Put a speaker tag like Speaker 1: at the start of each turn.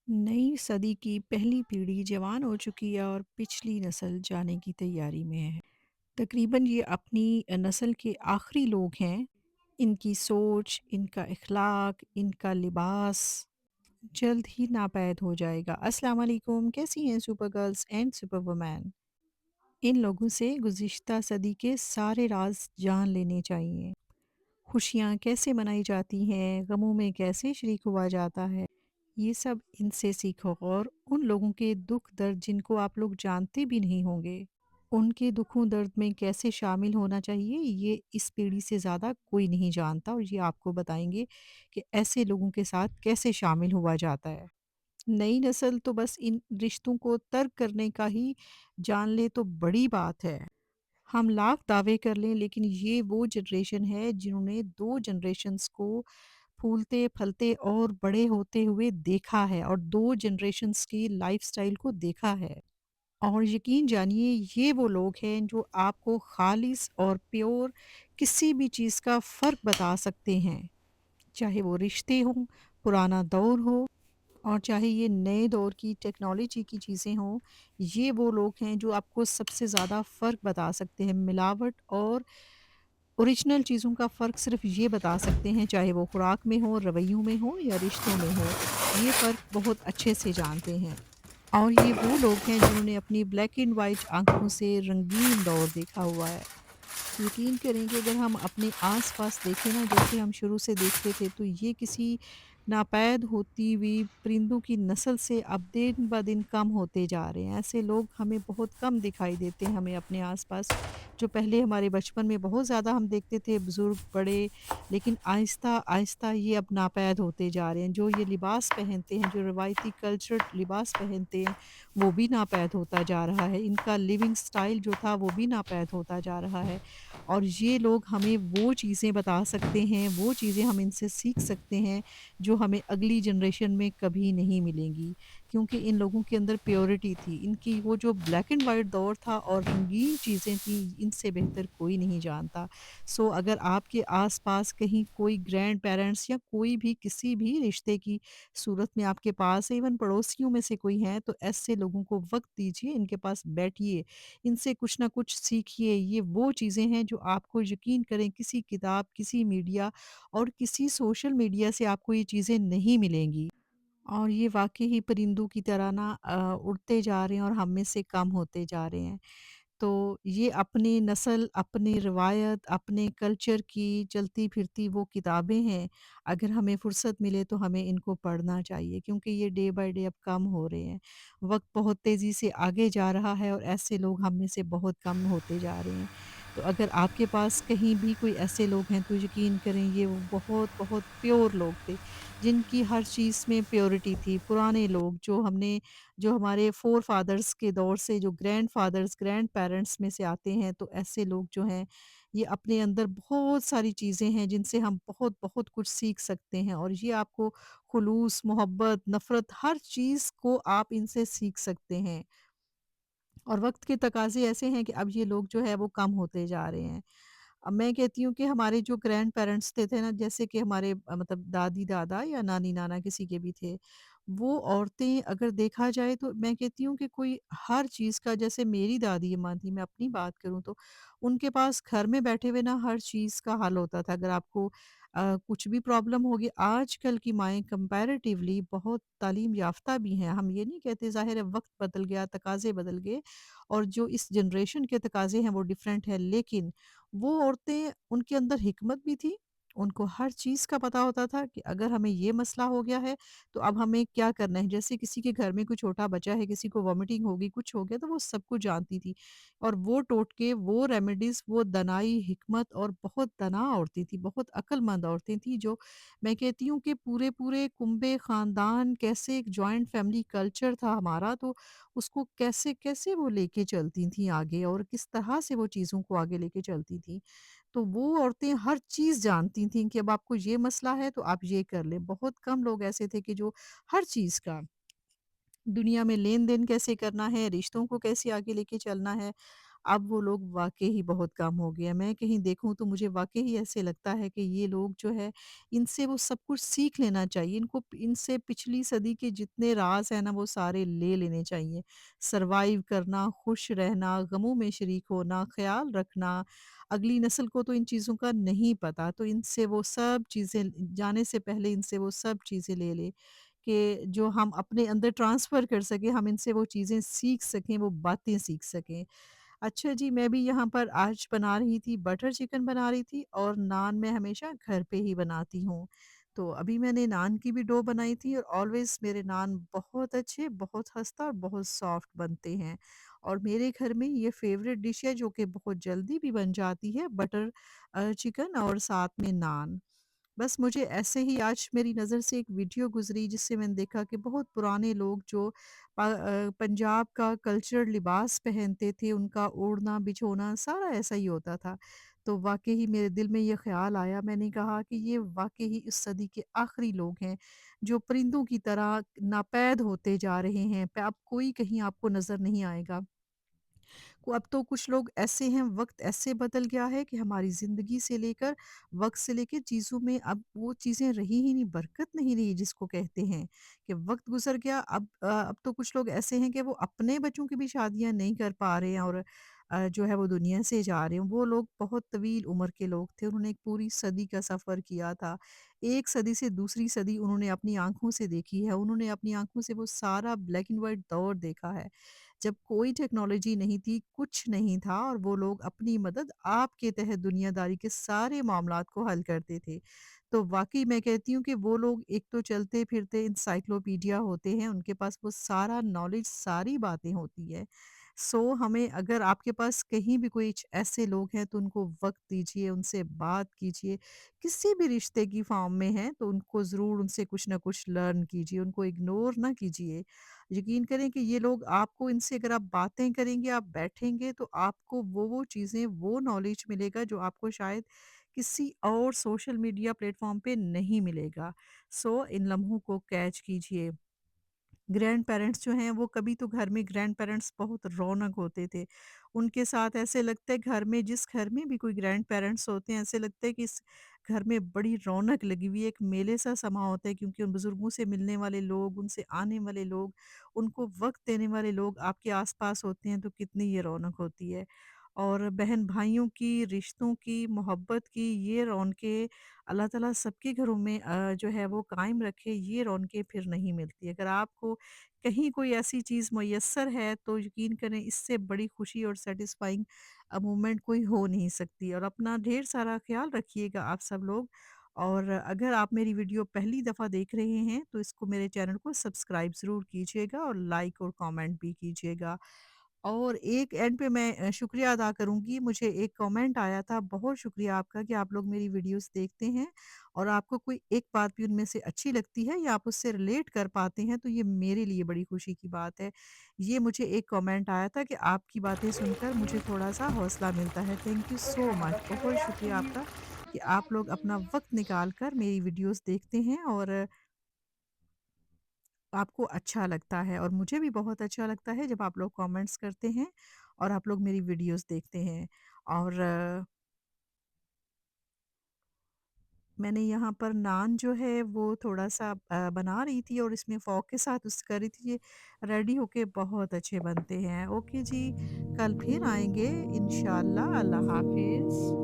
Speaker 1: नई सदी की पहली पीढ़ी जवान हो चुकी है और पिछली नस्ल जाने की तैयारी में है। तकरीबन ये अपनी नस्ल के आखिरी लोग हैं। इनकी सोच, इनका इखलाक, इनका लिबास जल्द ही नापैद हो जाएगा। अस्सलाम वालेकुम, कैसी हैं super girls and super women? इन लोगों से गुज़िश्ता सदी के सारे राज़ जान लेने चाहिए। खुशियाँ कैसे मनाई जाती हैं, गमों में कैसे शरीक हुआ जाता है, ये सब इनसे सीखो और उन लोगों के दुख दर्द जिनको आप लोग जानते भी नहीं होंगे, उनके दुखों दर्द में कैसे शामिल होना चाहिए, ये इस पीढ़ी से ज़्यादा कोई नहीं जानता और ये आपको बताएँगे कि ऐसे लोगों के साथ कैसे शामिल हुआ जाता है। नई नस्ल तो बस इन रिश्तों को तर्क करने का ही जान ले तो बड़ी बात है। हम लाख दावे कर लें लेकिन ये वो जनरेशन है जिन्होंने 2 जनरेशन्स को फूलते, फलते और बड़े होते हुए देखा है और 2 जनरेशन्स की लाइफ़स्टाइल को देखा है। और यकीन जानिए ये वो लोग हैं जो आपको ख़ालिस और प्योर किसी भी चीज़ का फ़र्क बता सकते हैं। चाहे वो रिश्ते हों, पुराना दौर हो और चाहे ये नए दौर की टेक्नोलॉजी की चीज़ें हों, ये वो लोग हैं जो आपको सबसे ज़्यादा फ़र्क बता सकते हैं। मिलावट और ओरिजिनल चीज़ों का फ़र्क सिर्फ़ ये बता सकते हैं, चाहे वो खुराक में हो, रवैयों में हो या रिश्तों में हो। ये फ़र्क बहुत अच्छे से जानते हैं। और ये वो लोग हैं जिन्होंने अपनी ब्लैक एंड वाइट आँखों से रंगीन दौर देखा हुआ है। यकीन करेंगे अगर हम अपने आस-पास देखें ना जैसे हम शुरू से देखते थे तो ये किसी नापैद होती हुई परिंदों की नस्ल से अब दिन-ब-दिन कम होते जा रहे हैं। ऐसे लोग हमें बहुत कम दिखाई देते हैं हमें अपने आस-पास। जो पहले हमारे बचपन में बहुत ज़्यादा हम देखते थे बुज़ुर्ग, बड़े, लेकिन आहिस्ता-आहिस्ता ये अब नापैद होते जा रहे हैं। जो ये लिबास पहनते हैं, जो रवायती कल्चरल लिबास पहनते हैं, वो भी नापैद होता जा रहा है। इनका लिविंग स्टाइल जो था वो भी नापैद होता जा रहा है। और ये लोग हमें वो चीज़ें बता सकते हैं, वो चीज़ें हम इनसे सीख सकते हैं, जो हमें अगली जनरेशन में कभी नहीं मिलेंगी। क्योंकि इन लोगों के अंदर प्योरिटी थी। इनकी वो जो ब्लैक एंड व्हाइट दौर था और रंगीन चीज़ें थी, इनसे बेहतर कोई नहीं जानता। सो अगर आपके आस-पास कहीं कोई ग्रैंड पेरेंट्स या कोई भी किसी भी रिश्ते की सूरत में आपके पास है, इवन पड़ोसियों में से कोई है, तो ऐसे लोगों को वक़्त दीजिए, इनके पास बैठिए, इनसे कुछ ना कुछ सीखिए। ये वो चीज़ें हैं जो आपको यकीन करें किसी किताब, किसी मीडिया और किसी सोशल मीडिया से आपको ये चीज़ें नहीं मिलेंगी। और ये वाक़ई ही परिंदों की तरह ना उड़ते जा रहे हैं और हम में से कम होते जा रहे हैं। तो ये अपनी नस्ल, अपनी रिवायत, अपने कल्चर की चलती-फिरती वो किताबें हैं। अगर हमें फ़ुर्सत मिले तो हमें इनको पढ़ना चाहिए क्योंकि ये डे बाय डे अब कम हो रहे हैं। वक़्त बहुत तेज़ी से आगे जा रहा है और ऐसे लोग हम में से बहुत कम होते जा रहे हैं। तो अगर आपके पास कहीं भी कोई ऐसे लोग हैं तो यकीन करें ये वो बहुत-बहुत प्योर लोग थे, जिनकी हर चीज़ में प्योरिटी थी। पुराने लोग जो हमारे फ़ोर फ़ादर्स के दौर से जो ग्रैंडफ़ादर्स, ग्रैंड-पेरेंट्स में से आते हैं, तो ऐसे लोग जो हैं, ये अपने अंदर बहुत सारी चीज़ें हैं जिनसे हम बहुत-बहुत कुछ सीख सकते हैं और ये आपको खुलूस, मोहब्बत, नफ़रत हर चीज़ को आप इनसे सीख सकते हैं। और वक़्त के तकाज़े ऐसे हैं कि अब ये लोग जो है वो कम होते जा रहे हैं। अब मैं कहती हूँ कि हमारे जो ग्रैंड पेरेंट्स थे ना जैसे कि हमारे मतलब दादी-दादा या नानी-नाना किसी के भी थे, वो औरतें अगर देखा जाए तो मैं कहती हूँ कि कोई हर चीज़ का जैसे मेरी दादी अम्मा थी, मैं अपनी बात करूँ तो उनके पास घर में बैठे हुए ना हर चीज़ का हल होता था। अगर आपको कुछ भी प्रॉब्लम होगी आजकल की माएँ कंपैरेटिवली बहुत तालीम याफ़्ता भी हैं। हम ये नहीं कहते ज़ाहिर है वक़्त बदल गया, तकाज़े बदल गए और जो इस जनरेशन के तकाज़े हैं वो डिफरेंट है लेकिन वो औरतें उनके अंदर हिकमत भी थी, उनको हर चीज़ का पता होता था कि अगर हमें ये मसला हो गया है, तो अब हमें क्या करना है। जैसे किसी के घर में कोई छोटा बच्चा है, किसी को वॉमिटिंग हो गई, कुछ हो गया, तो वो सब कुछ जानती थी। और वो टोटके, वो रेमेडीज़, वो दनाई, हिकमत और बहुत दना औरतें थी, बहुत अक्लमंद औरतें थी जो मैं कहती हूँ कि पूरे-पूरे कुँबे ख़ानदान कैसे एक जॉइंट फैमिली कल्चर था हमारा, तो उसको कैसे-कैसे वो लेके चलती थीं आगे और किस तरह से वो चीज़ों को आगे लेके चलती थीं। तो वो औरतें हर चीज़ जानती थीं कि अब आपको ये मसला है तो आप ये कर लें। बहुत कम लोग ऐसे थे कि जो हर चीज़ का दुनिया में लेन-देन कैसे करना है, रिश्तों को कैसे आगे लेके चलना है, अब वो लोग वाक़ई ही बहुत कम हो गए हैं। मैं कहीं देखूँ तो मुझे वाक़ई ही ऐसे लगता है कि ये लोग जो है, इनसे वो सब कुछ सीख लेना चाहिए। इनसे पिछली सदी के जितने राज़ हैं ना, वो सारे ले लेने चाहिए। सर्वाइव करना, खुश रहना, गमों में शरीक होना, ख़्याल रखना, अगली नस्ल को तो इन चीज़ों का नहीं पता, तो इनसे वो सब चीज़ें जाने से पहले इनसे वो सब चीज़ें ले लें कि जो हम अपने अंदर ट्रांसफ़र कर सकें, हम इनसे वो चीज़ें सीख सकें, वो बातें सीख सकें। अच्छा जी, मैं भी यहाँ पर आज बना रही थी, बटर चिकन बना रही थी और नान मैं हमेशा घर पे ही बनाती हूँ। तो अभी मैंने नान की भी डो बनाई थी और ऑलवेज़ मेरे नान बहुत अच्छे, बहुत खस्ता और बहुत सॉफ्ट बनते हैं। और मेरे घर में ये फ़ेवरेट डिश है जो कि बहुत जल्दी भी बन जाती है, बटर चिकन और साथ में नान। बस मुझे ऐसे ही आज मेरी नज़र से एक वीडियो गुज़री जिससे मैंने देखा कि बहुत पुराने लोग जो पंजाब का कल्चरल लिबास पहनते थे, उनका ओढ़ना-बिछोना सारा ऐसा ही होता था। तो वाक़ई ही मेरे दिल में ये ख़्याल आया, मैंने कहा कि ये वाक़ई ही इस सदी के आखिरी लोग हैं, जो परिंदों की तरह नापैद होते जा रहे हैं। प अब कोई कहीं आपको नज़र नहीं आएगा। अब तो कुछ लोग ऐसे हैं, वक़्त ऐसे बदल गया है कि हमारी ज़िंदगी से लेकर वक़्त से लेके चीज़ों में अब वो चीज़ें रही ही नहीं, बरकत नहीं रही जिसको कहते हैं कि वक़्त गुज़र गया। अब तो कुछ लोग ऐसे हैं कि वो अपने बच्चों की भी शादियाँ नहीं कर पा रहे हैं और जो है वो दुनिया से जा रहे हैं। वो लोग बहुत तवील उम्र के लोग थे, उन्होंने एक पूरी सदी का सफ़र किया था। एक सदी से दूसरी सदी उन्होंने अपनी आँखों से देखी है, उन्होंने अपनी आँखों से वो सारा ब्लैक एंड व्हाइट दौर देखा है। जब कोई टेक्नोलॉजी नहीं थी, कुछ नहीं था और वो लोग अपनी मदद आपके तहत दुनियादारी के सारे मामलात को हल करते थे। तो वाक़ई मैं कहती हूँ कि वो लोग एक तो चलते-फिरते एनसाइक्लोपीडिया होते हैं, उनके पास वो सारा नॉलेज, सारी बातें होती है। सो हमें अगर आपके पास कहीं भी कोई ऐसे लोग हैं तो उनको वक़्त दीजिए, उनसे बात कीजिए। किसी भी रिश्ते की फ़ॉर्म में हैं तो उनको ज़रूर उनसे कुछ न कुछ लर्न कीजिए, उनको इग्नोर ना कीजिए। यकीन करें कि ये लोग आपको इनसे अगर आप बातें करेंगे, आप बैठेंगे तो आपको वो चीज़ें, वो नॉलेज मिलेगा जो आपको शायद किसी और सोशल मीडिया प्लेटफ़ॉर्म पे नहीं मिलेगा। सो इन लम्हों को कैच कीजिए। ग्रैंड पेरेंट्स जो हैं वो कभी तो घर में ग्रैंड पेरेंट्स बहुत रौनक होते थे। उनके साथ ऐसे लगता है घर में जिस घर में भी कोई ग्रैंड पेरेंट्स होते हैं ऐसे लगता है कि इस घर में बड़ी रौनक लगी हुई है, एक मेले सा समा होता है क्योंकि उन बुज़ुर्गों से मिलने वाले लोग, उनसे आने वाले लोग, उनको वक़्त देने वाले लोग आपके आस-पास होते हैं तो कितनी ये रौनक होती है। और बहन-भाइयों की, रिश्तों की, मोहब्बत की ये रौनकें अल्लाह ताला सबके घरों में जो है वो कायम रखे, ये रौनकें फिर नहीं मिलती। अगर आपको कहीं कोई ऐसी चीज़ मुयस्सर है तो यकीन करें इससे बड़ी खुशी और सैटिस्फाइंग मोमेंट कोई हो नहीं सकती। और अपना ढेर सारा ख़्याल रखिएगा आप सब लोग। और अगर आप मेरी वीडियो पहली दफ़ा देख रहे हैं तो इसको, मेरे चैनल को सब्सक्राइब ज़रूर कीजिएगा और लाइक और कमेंट भी कीजिएगा। और एक एंड पे मैं शुक्रिया अदा करूँगी, मुझे एक कमेंट आया था, बहुत शुक्रिया आपका कि आप लोग मेरी वीडियोज़ देखते हैं और आपको कोई एक बात भी उनमें से अच्छी लगती है या आप उससे रिलेट कर पाते हैं, तो ये मेरे लिए बड़ी खुशी की बात है। ये मुझे एक कमेंट आया था कि आपकी बातें सुनकर मुझे थोड़ा-सा हौसला मिलता है। थैंक यू सो मच, बहुत शुक्रिया आपका कि आप लोग अपना वक़्त निकाल कर मेरी वीडियोज़ देखते हैं और आपको अच्छा लगता है। और मुझे भी बहुत अच्छा लगता है जब आप लोग कमेंट्स करते हैं और आप लोग मेरी वीडियोस देखते हैं। और मैंने यहाँ पर नान जो है वो थोड़ा-सा बना रही थी और इसमें फ़ोक के साथ कर रही थी, ये रेडी होके बहुत अच्छे बनते हैं। ओके जी, कल फिर आएँगे इंशाअल्लाह। अल्लाह हाफ़िज़।